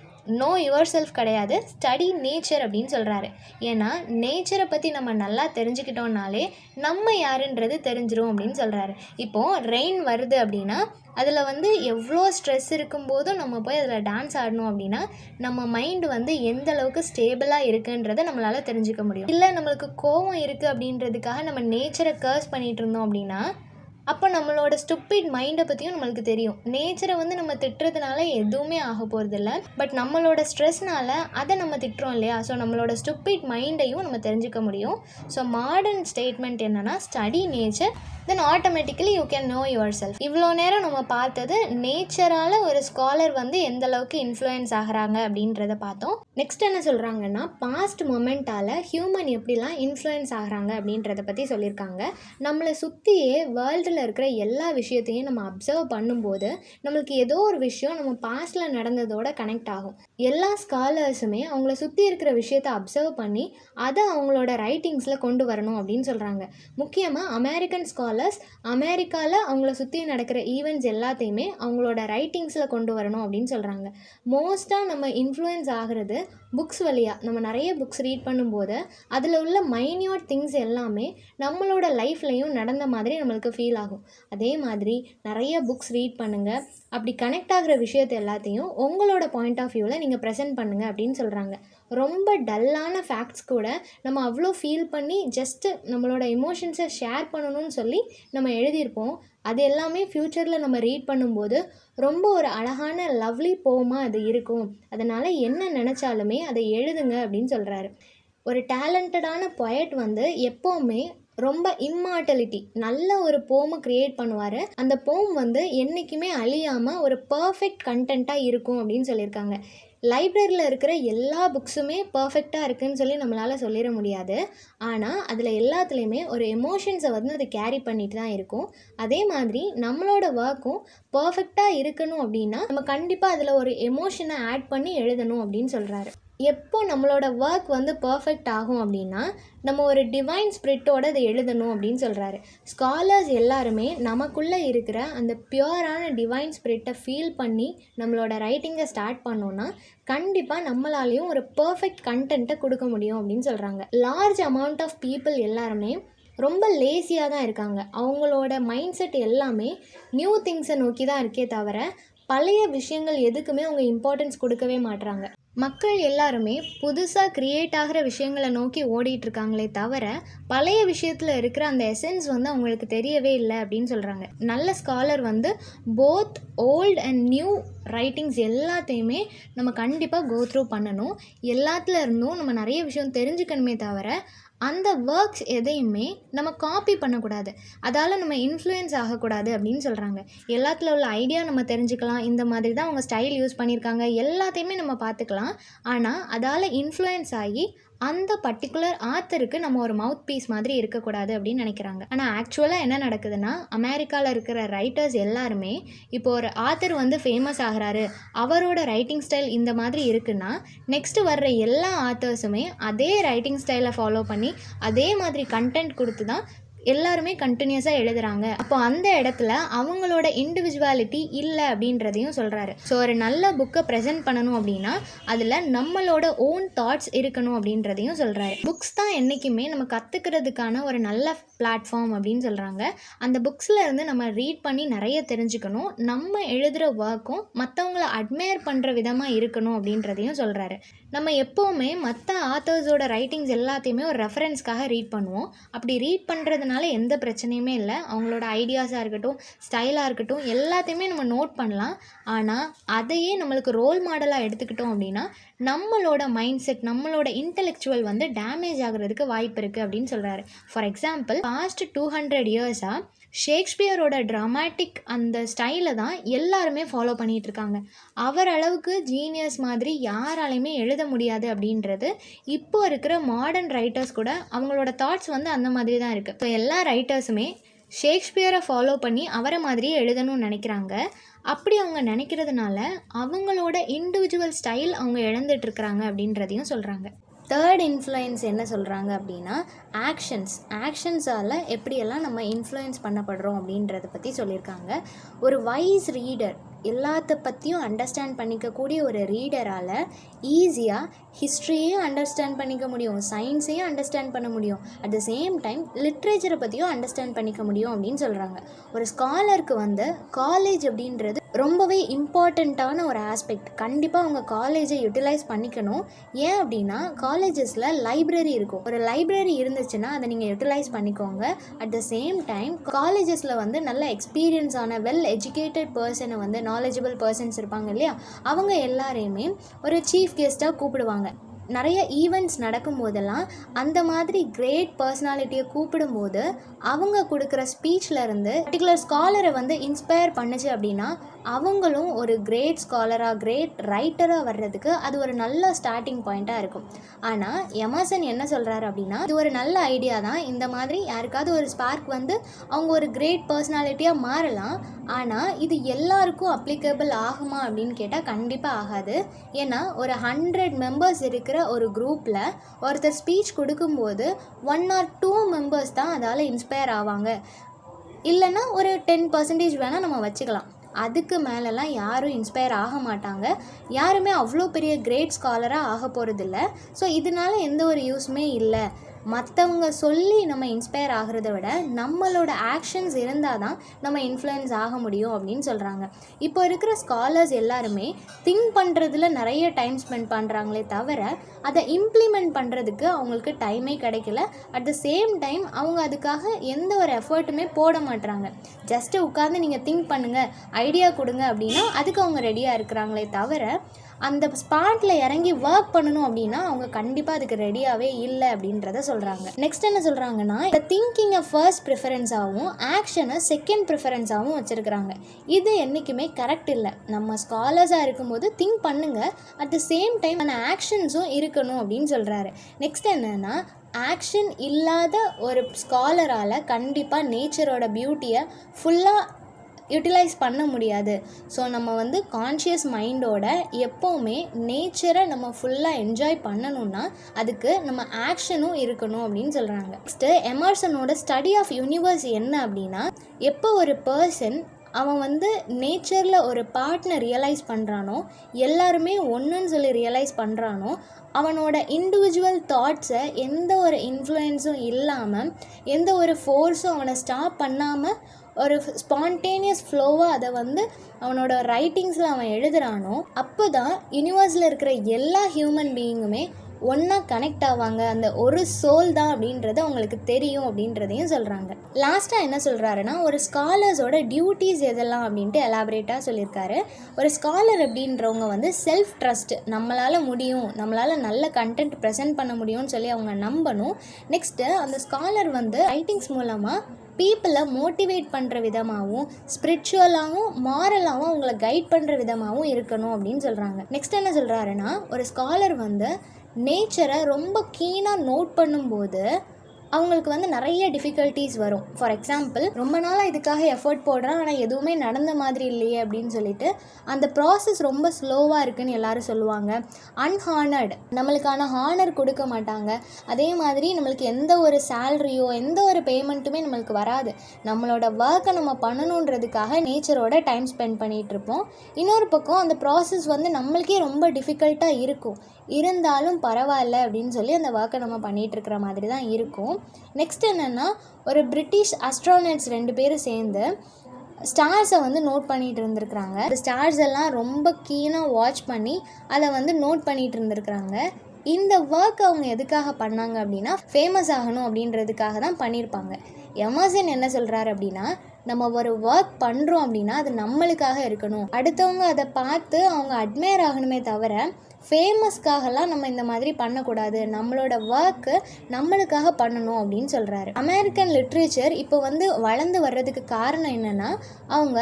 No your self கிடையாது, ஸ்டடி நேச்சர் அப்படின்னு சொல்கிறாரு. ஏன்னா நேச்சரை பற்றி நம்ம நல்லா தெரிஞ்சுக்கிட்டோம்னாலே நம்ம யாருன்றது தெரிஞ்சிரும் அப்படின்னு சொல்கிறாரு. இப்போது ரெயின் வருது அப்படின்னா அதில் வந்து எவ்வளோ ஸ்ட்ரெஸ் இருக்கும்போதும் நம்ம போய் அதில் டான்ஸ் ஆடணும் அப்படின்னா நம்ம மைண்டு வந்து எந்த அளவுக்கு ஸ்டேபிளாக இருக்குன்றதை நம்மளால் தெரிஞ்சுக்க முடியும். இல்லை நம்மளுக்கு கோவம் இருக்குது அப்படின்றதுக்காக நம்ம நேச்சரை கர்ஸ் பண்ணிகிட்டு இருந்தோம் அப்படின்னா அப்போ நம்மளோட ஸ்டூப்பிட் மைண்டை பற்றியும் நம்மளுக்கு தெரியும். நேச்சரை வந்து நம்ம திட்டுறதுனால எதுவுமே ஆக போகிறதில்ல, பட் நம்மளோட ஸ்ட்ரெஸ்னால் அதை நம்ம திட்டுறோம் இல்லையா? ஸோ நம்மளோட ஸ்டூப்பிட் மைண்டையும் நம்ம தெரிஞ்சுக்க முடியும். ஸோ மாடர்ன் ஸ்டேட்மெண்ட் என்னென்னா, study nature, then automatically you can no your self. இவ்வளோ நேரம் நம்ம பார்த்தது நேச்சரால் ஒரு ஸ்காலர் வந்து எந்த அளவுக்கு இன்ஃப்ளூயன்ஸ் ஆகிறாங்க அப்படின்றத பார்த்தோம். நெக்ஸ்ட் என்ன சொல்கிறாங்கன்னா, பாஸ்ட் மொமெண்ட்டால் ஹியூமன் எப்படிலாம் இன்ஃப்ளூயன்ஸ் ஆகிறாங்க அப்படின்றத பற்றி சொல்லியிருக்காங்க. நம்மளை சுற்றியே வேர்ல்டில் இருக்கிற எல்லா விஷயத்தையும் நம்ம அப்சர்வ் பண்ணும்போது நம்மளுக்கு ஏதோ ஒரு விஷயம் நம்ம பாஸ்டில் நடந்ததோட கனெக்ட் ஆகும். எல்லா ஸ்காலர்ஸுமே அவங்கள சுற்றி இருக்கிற விஷயத்தை அப்சர்வ் பண்ணி அதை அவங்களோட ரைட்டிங்ஸில் கொண்டு வரணும் அப்படின்னு சொல்கிறாங்க. முக்கியமாக அமெரிக்கன் ஸ்காலர்ஸ் அமெரிக்காவில் அவங்கள சுற்றி நடக்கிற ஈவெண்ட்ஸ் எல்லாத்தையுமே அவங்களோட ரைட்டிங்ஸில் கொண்டு வரணும் அப்படின்னு சொல்கிறாங்க. மோஸ்ட்டாக நம்ம இன்ஃப்ளூயன்ஸ் ஆகிறது புக்ஸ் வழியாக. நம்ம நிறைய புக்ஸ் ரீட் பண்ணும்போது அதில் உள்ள மைன்யூட் திங்ஸ் எல்லாமே நம்மளோட லைஃப்லையும் நடந்த மாதிரி நம்மளுக்கு ஃபீல் ஆகும். அதே மாதிரி நிறைய புக்ஸ் ரீட் பண்ணுங்கள், அப்படி கனெக்ட் ஆகிற விஷயத்தை எல்லாத்தையும் உங்களோட பாயிண்ட் ஆஃப் வியூவில் நீங்கள் ப்ரெசென்ட் பண்ணுங்கள் அப்படின்னு சொல்கிறாங்க. ரொம்ப டல்லான ஃபேக்ட்ஸ் கூட நம்ம அவ்வளோ ஃபீல் பண்ணி ஜஸ்ட்டு நம்மளோட எமோஷன்ஸை ஷேர் பண்ணணும்னு சொல்லி நம்ம எழுதியிருப்போம். அது எல்லாமே ஃப்யூச்சரில் நம்ம ரீட் பண்ணும்போது ரொம்ப ஒரு அழகான லவ்லி போமாக அது இருக்கும். அதனால் என்ன நினச்சாலுமே அதை எழுதுங்க அப்படின்னு சொல்கிறாரு. ஒரு டேலண்டடான பொயட் வந்து எப்போவுமே ரொம்ப இம்மார்டலிட்டி நல்ல ஒரு போமை க்ரியேட் பண்ணுவார். அந்த போம் வந்து என்றைக்குமே அழியாமல் ஒரு பர்ஃபெக்ட் கண்டென்ட்டாக இருக்கும் அப்படின்னு சொல்லியிருக்காங்க. லைப்ரரியில் இருக்கிற எல்லா புக்ஸுமே பர்ஃபெக்டாக இருக்குதுன்னு சொல்லி நம்மளால் சொல்லிட முடியாது. ஆனால் அதில் எல்லாத்துலேயுமே ஒரு எமோஷன்ஸை வந்து அது கேரி பண்ணிட்டு தான் இருக்கும். அதே மாதிரி நம்மளோட ஒர்க்கும் பர்ஃபெக்டாக இருக்கணும் அப்படின்னா நம்ம கண்டிப்பாக அதில் ஒரு எமோஷனை ஆட் பண்ணி எழுதணும் அப்படின்னு சொல்கிறாரு. எப்போ நம்மளோட ஒர்க் வந்து பர்ஃபெக்ட் ஆகும் அப்படின்னா நம்ம ஒரு டிவைன் ஸ்பிரிட்டோடு அதை எழுதணும் அப்படின்னு சொல்கிறாரு. ஸ்காலர்ஸ் எல்லாருமே நமக்குள்ளே இருக்கிற அந்த பியூரான டிவைன் ஸ்பிரிட்டை ஃபீல் பண்ணி நம்மளோட ரைட்டிங்கை ஸ்டார்ட் பண்ணோன்னா கண்டிப்பாக நம்மளாலேயும் ஒரு பர்ஃபெக்ட் கண்டென்ட்டை கொடுக்க முடியும் அப்படின்னு சொல்கிறாங்க. லார்ஜ் அமௌண்ட் ஆஃப் பீப்புள் எல்லாருமே ரொம்ப லேசியாக தான் இருக்காங்க. அவங்களோட மைண்ட் செட் எல்லாமே நியூ திங்ஸை நோக்கி தான் இருக்கே தவிர பழைய விஷயங்கள் எதுக்குமே அவங்க இம்பார்ட்டன்ஸ் கொடுக்கவே மாட்டுறாங்க. மக்கள் எல்லாருமே புதுசாக க்ரியேட் ஆகிற விஷயங்களை நோக்கி ஓடிட்டுருக்காங்களே தவிர பழைய விஷயத்தில் இருக்கிற அந்த எசன்ஸ் வந்து அவங்களுக்கு தெரியவே இல்லை அப்படின்னு சொல்கிறாங்க. நல்ல ஸ்காலர் வந்து both old and new writings எல்லாத்தையுமே நம்ம கண்டிப்பாக கோ த்ரூ பண்ணணும். எல்லாத்துல இருந்தும் நம்ம நிறைய விஷயம் தெரிஞ்சுக்கணுமே தவிர அந்த ஒர்க்ஸ் எதையுமே நம்ம காப்பி பண்ணக்கூடாது, அதால் நம்ம இன்ஃப்ளூயன்ஸ் ஆகக்கூடாது அப்படின்னு சொல்கிறாங்க. எல்லாத்துல உள்ள ஐடியா நம்ம தெரிஞ்சுக்கலாம், இந்த மாதிரி தான் அவங்க ஸ்டைல் யூஸ் பண்ணியிருக்காங்க, எல்லாத்தையுமே நம்ம பார்த்துக்கலாம். ஆனால் அதால் இன்ஃப்ளூயன்ஸ் ஆகி அந்த பர்டிகுலர் ஆத்தருக்கு நம்ம ஒரு மவுத் பீஸ் மாதிரி இருக்கக்கூடாது அப்படின்னு நினைக்கிறாங்க. ஆனால் ஆக்சுவலாக என்ன நடக்குதுன்னா, அமெரிக்காவில் இருக்கிற ரைட்டர்ஸ் எல்லாருமே இப்போ ஒரு ஆத்தர் வந்து ஃபேமஸ் ஆகிறாரு, அவரோட ரைட்டிங் ஸ்டைல் இந்த மாதிரி இருக்குன்னா நெக்ஸ்ட்டு வர்ற எல்லா ஆத்தர்ஸுமே அதே ரைட்டிங் ஸ்டைலை ஃபாலோ பண்ணி அதே மாதிரி கண்டென்ட் கொடுத்து தான் எல்லாருமே கண்டினியூஸாக எழுதுகிறாங்க. அப்போ அந்த இடத்துல அவங்களோட இண்டிவிஜுவாலிட்டி இல்லை அப்படின்றதையும் சொல்கிறாரு. ஸோ ஒரு நல்ல புக்கை ப்ரெசென்ட் பண்ணணும் அப்படின்னா அதில் நம்மளோட ஓன் தாட்ஸ் இருக்கணும் அப்படின்றதையும் சொல்கிறாரு. புக்ஸ் தான் என்றைக்குமே நம்ம கற்றுக்கிறதுக்கான ஒரு நல்ல பிளாட்ஃபார்ம் அப்படின்னு சொல்கிறாங்க. அந்த புக்ஸில் இருந்து நம்ம ரீட் பண்ணி நிறைய தெரிஞ்சுக்கணும். நம்ம எழுதுகிற ஒர்க்கும் மற்றவங்கள அட்மையர் பண்ணுற விதமாக இருக்கணும் அப்படின்றதையும் சொல்கிறாரு. நம்ம எப்போவுமே மற்ற ஆத்தர்ஸோட ரைட்டிங்ஸ் எல்லாத்தையுமே ஒரு ரெஃபரன்ஸ்க்காக ரீட் பண்ணுவோம். அப்படி ரீட் பண்ணுறதுனால எந்த பிரச்சனையுமே இல்லை. அவங்களோட ஐடியாஸாக இருக்கட்டும், ஸ்டைலாக இருக்கட்டும், எல்லாத்தையுமே நம்ம நோட் பண்ணலாம். ஆனால் அதையே நம்மளுக்கு ரோல் மாடலாக எடுத்துக்கிட்டோம் அப்படின்னா நம்மளோட மைண்ட் செட், நம்மளோட இன்டெலெக்சுவல் வந்து டேமேஜ் ஆகிறதுக்கு வாய்ப்பு இருக்குது அப்படின்னு சொல்கிறாரு. ஃபார் எக்ஸாம்பிள், பாஸ்ட் 200 இயர்ஸாக ஷேக்ஸ்பியரோட ட்ராமாட்டிக் அந்த ஸ்டைலை தான் எல்லாருமே ஃபாலோ பண்ணிகிட்ருக்காங்க. அவர் அளவுக்கு ஜீனியஸ் மாதிரி யாராலையுமே எழுத முடியாது அப்படின்றது இப்போ இருக்கிற மாடர்ன் ரைட்டர்ஸ் கூட அவங்களோட தாட்ஸ் வந்து அந்த மாதிரி தான் இருக்குது. ஸோ எல்லா ரைட்டர்ஸுமே ஷேக்ஸ்பியரை ஃபாலோ பண்ணி அவரை மாதிரியே எழுதணும்னு நினைக்கிறாங்க. அப்படி அவங்க நினைக்கிறதுனால அவங்களோட இண்டிவிஜுவல் ஸ்டைல் அவங்க இழந்துட்டுருக்குறாங்க அப்படின்றதையும் சொல்கிறாங்க. தேர்ட் இன்ஃப்ளூயன்ஸ் என்ன சொல்கிறாங்க அப்படின்னா ஆக்ஷன்ஸால் எப்படியெல்லாம் நம்ம இன்ஃப்ளூயன்ஸ் பண்ணப்படுறோம் அப்படின்றத பற்றி சொல்லியிருக்காங்க. ஒரு வைஸ் ரீடர், எல்லாத்த பற்றியும் அண்டர்ஸ்டாண்ட் பண்ணிக்கக்கூடிய ஒரு ரீடரால் ஈஸியாக ஹிஸ்ட்ரியையும் அண்டர்ஸ்டாண்ட் பண்ணிக்க முடியும், சயின்ஸையும் அண்டர்ஸ்டாண்ட் பண்ண முடியும், அட் த சேம் டைம் லிட்ரேச்சரை பற்றியும் அண்டர்ஸ்டாண்ட் பண்ணிக்க முடியும் அப்படின்னு சொல்கிறாங்க. ஒரு ஸ்காலருக்கு வந்து காலேஜ் அப்படின்றது ரொம்பவே இம்பார்ட்டண்ட்டான ஒரு ஆஸ்பெக்ட். கண்டிப்பாக அவங்க காலேஜை யூட்டிலைஸ் பண்ணிக்கணும். ஏன் அப்படின்னா காலேஜஸில் லைப்ரரி இருக்கும். ஒரு லைப்ரரி இருந்துச்சுன்னா அதை நீங்கள் யூட்டிலைஸ் பண்ணிக்கோங்க. அட் த சேம் டைம் காலேஜஸில் வந்து நல்ல எக்ஸ்பீரியன்ஸான வெல் எஜுகேட்டட் பர்சனை வந்து நாலேஜபிள் பர்சன்ஸ் இருப்பாங்க இல்லையா, அவங்க எல்லாரையுமே ஒரு சீஃப் கெஸ்ட்டாக கூப்பிடுவாங்க. நிறைய ஈவெண்ட்ஸ் நடக்கும் போதெல்லாம் அந்த மாதிரி கிரேட் பர்சனாலிட்டியை கூப்பிடும்போது அவங்க கொடுக்குற ஸ்பீச்லேருந்து பர்டிகுலர் ஸ்காலரை வந்து இன்ஸ்பயர் பண்ணுச்சு அப்படின்னா அவங்களும் ஒரு கிரேட் ஸ்காலராக, கிரேட் ரைட்டராக வர்றதுக்கு அது ஒரு நல்ல ஸ்டார்டிங் பாயிண்ட்டாக இருக்கும். ஆனால் எமர்சன் என்ன சொல்கிறாரு அப்படின்னா, இது ஒரு நல்ல ஐடியா தான், இந்த மாதிரி யாருக்காவது ஒரு ஸ்பார்க் வந்து அவங்க ஒரு கிரேட் பர்சனாலிட்டியாக மாறலாம். ஆனால் இது எல்லாருக்கும் அப்ளிகபிள் ஆகுமா அப்படின்னு கேட்டால் கண்டிப்பாக ஆகாது. ஏன்னா ஒரு 100 மெம்பர்ஸ் இருக்கிற ஒரு குரூப்பில் ஒருத்தர் ஸ்பீச் கொடுக்கும்போது 1 or 2 மெம்பர்ஸ் தான் அதால் இன்ஸ்பயர் ஆவாங்க. இல்லைன்னா ஒரு 10% வேணால் நம்ம வச்சுக்கலாம். அதுக்கு மேலெலாம் யாரும் இன்ஸ்பயர் ஆக மாட்டாங்க. யாருமே அவ்வளோ பெரிய கிரேட் ஸ்காலராக ஆக போகிறதில்ல. ஸோ இதனால எந்த ஒரு யூஸுமே இல்லை. மற்றவங்க சொல்லி நம்ம இன்ஸ்பயர் ஆகிறத விட நம்மளோட ஆக்ஷன்ஸ் இருந்தால் தான் நம்ம இன்ஃப்ளூயன்ஸ் ஆக முடியும் அப்படின்னு சொல்கிறாங்க. இப்போ இருக்கிற ஸ்காலர்ஸ் எல்லாருமே திங்க் பண்ணுறதுல நிறைய டைம் ஸ்பெண்ட் பண்ணுறாங்களே தவிர அதை இம்ப்ளிமெண்ட் பண்ணுறதுக்கு அவங்களுக்கு டைமே கிடைக்கல. அட் த சேம் டைம் அவங்க அதுக்காக எந்த ஒரு எஃபர்ட்டுமே போட மாட்டுறாங்க. ஜஸ்ட்டு உட்காந்து நீங்கள் திங்க் பண்ணுங்கள், ஐடியா கொடுங்க அப்படின்னா அதுக்கு அவங்க ரெடியாக இருக்கிறாங்களே தவிர அந்த ஸ்பாட்டில் இறங்கி ஒர்க் பண்ணணும் அப்படின்னா அவங்க கண்டிப்பாக அதுக்கு ரெடியாகவே இல்லை அப்படின்றத சொல்கிறாங்க. நெக்ஸ்ட் என்ன சொல்கிறாங்கன்னா, இந்த திங்கிங்கை ஃபர்ஸ்ட் ப்ரிஃபரன்ஸாகவும் ஆக்ஷனை செகண்ட் ப்ரிஃபரன்ஸாகவும் வச்சுருக்கிறாங்க. இது என்றைக்குமே கரெக்ட் இல்லை. நம்ம ஸ்காலர்ஸாக இருக்கும்போது திங்க் பண்ணுங்கள், அட் த சேம் டைம் அந்த ஆக்ஷன்ஸும் இருக்கணும் அப்படின்னு சொல்கிறாரு. நெக்ஸ்ட் என்னென்னா, ஆக்ஷன் இல்லாத ஒரு ஸ்காலரால் கண்டிப்பாக நேச்சரோட பியூட்டியை ஃபுல்லாக யூட்டிலைஸ் பண்ண முடியாது. ஸோ நம்ம வந்து கான்ஷியஸ் மைண்டோட எப்போவுமே நேச்சரை நம்ம ஃபுல்லாக என்ஜாய் பண்ணணுன்னா அதுக்கு நம்ம ஆக்ஷனும் இருக்கணும் அப்படின்னு சொல்கிறாங்க. நெக்ஸ்ட்டு எமர்சனோட ஸ்டடி ஆஃப் யூனிவர்ஸ் என்ன அப்படின்னா, எப்போ ஒரு பர்சன் அவன் வந்து நேச்சரில் ஒரு பார்ட்னை ரியலைஸ் பண்ணுறானோ, எல்லாருமே ஒன்றுன்னு சொல்லி ரியலைஸ் பண்ணுறானோ, அவனோட இண்டிவிஜுவல் தாட்ஸை எந்த ஒரு இன்ஃப்ளூயன்ஸும் இல்லாமல், எந்த ஒரு ஃபோர்ஸும் அவனை ஸ்டாப் பண்ணாமல் ஒரு ஸ்பான்டேனியஸ் ஃப்ளோவாக அதை வந்து அவனோட ரைட்டிங்ஸில் அவன் எழுதுகிறானோ, அப்போ தான் யூனிவர்ஸில் இருக்கிற எல்லா ஹியூமன் பீயிங்குமே ஒன்றா கனெக்ட் ஆவாங்க. அந்த ஒரு சோல் தான் அப்படின்றது அவங்களுக்கு தெரியும் அப்படின்றதையும் சொல்கிறாங்க. லாஸ்ட்டாக என்ன சொல்கிறாருன்னா, ஒரு ஸ்காலர்ஸோட டியூட்டிஸ் எதெல்லாம் அப்படின்ட்டு எலாபரேட்டாக சொல்லியிருக்காரு. ஒரு ஸ்காலர் அப்படின்றவங்க வந்து செல்ஃப் ட்ரஸ்ட், நம்மளால் முடியும், நம்மளால் நல்ல கண்டென்ட் ப்ரெசென்ட் பண்ண முடியும்னு சொல்லி அவங்க நம்பணும். நெக்ஸ்ட்டு அந்த ஸ்காலர் வந்து ரைட்டிங்ஸ் மூலமாக பீப்புளை மோட்டிவேட் பண்ணுற விதமாகவும், ஸ்பிரிச்சுவலாகவும் மாரலாகவும் அவங்கள கைட் பண்ணுற விதமாகவும் இருக்கணும் அப்படின்னு சொல்கிறாங்க. நெக்ஸ்ட் என்ன சொல்கிறாருன்னா, ஒரு ஸ்காலர் வந்து நேச்சரை ரொம்ப கீனாக நோட் பண்ணும்போது அவங்களுக்கு வந்து நிறைய டிஃபிகல்ட்டிஸ் வரும். ஃபார் எக்ஸாம்பிள், ரொம்ப நாளாக இதுக்காக எஃபர்ட் போடுறேன், ஆனால் எதுவுமே நடந்த மாதிரி இல்லையே அப்படின்னு சொல்லிட்டு அந்த ப்ராசஸ் ரொம்ப ஸ்லோவாக இருக்குதுன்னு எல்லாரும் சொல்லுவாங்க. அன்ஹானர்டு, நம்மளுக்கான ஹானர் கொடுக்க மாட்டாங்க. அதே மாதிரி நம்மளுக்கு எந்த ஒரு சேலரியோ எந்த ஒரு பேமெண்ட்டுமே நம்மளுக்கு வராது. நம்மளோட ஒர்க்கை நம்ம பண்ணணுன்றதுக்காக நேச்சரோட டைம் ஸ்பெண்ட் பண்ணிகிட்டு இருப்போம். இன்னொரு பக்கம் அந்த ப்ராசஸ் வந்து நம்மளுக்கே ரொம்ப டிஃபிகல்ட்டாக இருக்கும். இருந்தாலும் பரவாயில்ல அப்படின்னு சொல்லி அந்த ஒர்க்கை நம்ம பண்ணிகிட்டு இருக்கிற மாதிரி தான் இருக்கும். நெக்ஸ்ட் என்னென்னா, ஒரு பிரிட்டிஷ் அஸ்ட்ரானட்ஸ் 2 பேரும் சேர்ந்து ஸ்டார்ஸை வந்து நோட் பண்ணிகிட்டு இருந்திருக்கிறாங்க. அந்த ஸ்டார்ஸ் எல்லாம் ரொம்ப கீனாக வாட்ச் பண்ணி அதை வந்து நோட் பண்ணிகிட்டு இருந்திருக்கிறாங்க. இந்த ஒர்க் அவங்க எதுக்காக பண்ணாங்க அப்படின்னா, ஃபேமஸ் ஆகணும் அப்படின்றதுக்காக தான் பண்ணியிருப்பாங்க. எமர்சன் என்ன சொல்கிறாரு அப்படின்னா, நம்ம ஒரு ஒர்க் பண்ணுறோம் அப்படின்னா அது நம்மளுக்காக இருக்கணும், அடுத்தவங்க அதை பார்த்து அவங்க அட்மையர் ஆகணுமே தவிர ஃபேமஸ்க்காகலாம் நம்ம இந்த மாதிரி பண்ணக்கூடாது, நம்மளோட ஒர்க்கு நம்மளுக்காக பண்ணணும் அப்படின்னு சொல்கிறாரு. அமெரிக்கன் லிட்ரேச்சர் இப்போ வந்து வளர்ந்து வர்றதுக்கு காரணம் என்னென்னா, அவங்க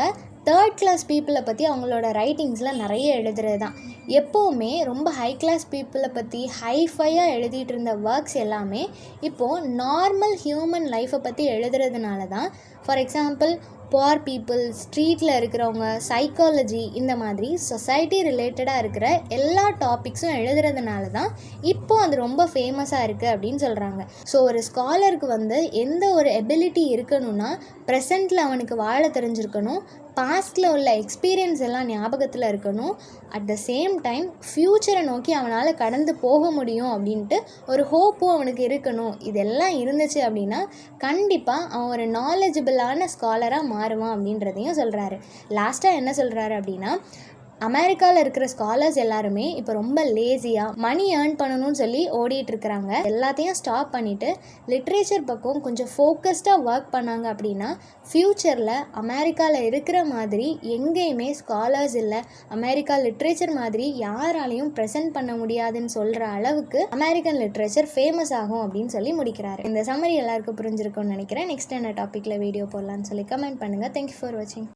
தேர்ட் கிளாஸ் பீப்புளை பற்றி அவங்களோட ரைட்டிங்ஸில் நிறைய எழுதுறது தான். எப்போவுமே ரொம்ப ஹை கிளாஸ் பீப்புளை பற்றி ஹைஃபையாக எழுதிட்டு இருந்த ஒர்க்ஸ் எல்லாமே இப்போது நார்மல் ஹியூமன் லைஃப்பை பற்றி எழுதுறதுனால தான். ஃபார் எக்ஸாம்பிள், புவர் பீப்புள், ஸ்ட்ரீட்டில் இருக்கிறவங்க, சைக்காலஜி, இந்த மாதிரி சொசைட்டி ரிலேட்டடாக இருக்கிற எல்லா டாபிக்ஸும் எழுதுறதுனால தான் இப்போது அது ரொம்ப ஃபேமஸாக இருக்குது அப்படின்னு சொல்கிறாங்க. ஸோ ஒரு ஸ்காலருக்கு வந்து எந்த ஒரு எபிலிட்டி இருக்கணும்னா, ப்ரெசண்ட்டில் அவனுக்கு வாழ தெரிஞ்சிருக்கணும், பாஸ்டில் உள்ள எக்ஸ்பீரியன்ஸ் எல்லாம் ஞாபகத்தில் இருக்கணும், அட் த சேம் டைம் ஃப்யூச்சரை நோக்கி அவனால் கடந்து போக முடியும் அப்படின்ட்டு ஒரு ஹோப்பும் அவனுக்கு இருக்கணும். இதெல்லாம் இருந்துச்சு அப்படின்னா கண்டிப்பாக அவன் ஒரு நாலேஜபிளான ஸ்காலராக மாறுவான் அப்படின்றதையும் சொல்கிறாரு. லாஸ்ட்டாக என்ன சொல்கிறாரு அப்படின்னா, அமெரிக்காவில் இருக்கிற ஸ்காலர்ஸ் எல்லாருமே இப்போ ரொம்ப லேசியாக மணி ஏர்ன் பண்ணணும்னு சொல்லி ஓடிட்டுருக்கிறாங்க. எல்லாத்தையும் ஸ்டாப் பண்ணிவிட்டு லிட்ரேச்சர் பக்கம் கொஞ்சம் ஃபோக்கஸ்டாக ஒர்க் பண்ணாங்க அப்படின்னா ஃப்யூச்சரில் அமெரிக்காவில் இருக்கிற மாதிரி எங்கேயுமே ஸ்காலர்ஸ் இல்லை, அமெரிக்கா லிட்ரேச்சர் மாதிரி யாராலையும் ப்ரெசென்ட் பண்ண முடியாதுன்னு சொல்கிற அளவுக்கு அமெரிக்கன் லிட்ரேச்சர் ஃபேமஸ் ஆகும் அப்படின்னு சொல்லி முடிக்கிறாரு. இந்த சம்மரி எல்லாருக்கும் புரிஞ்சிருக்கும்னு நினைக்கிறேன். நெக்ஸ்ட் என்ன டாப்பிக்கில் வீடியோ போடலான்னு சொல்லி கமெண்ட் பண்ணுங்கள். தேங்க்யூ ஃபார் வாட்சிங்.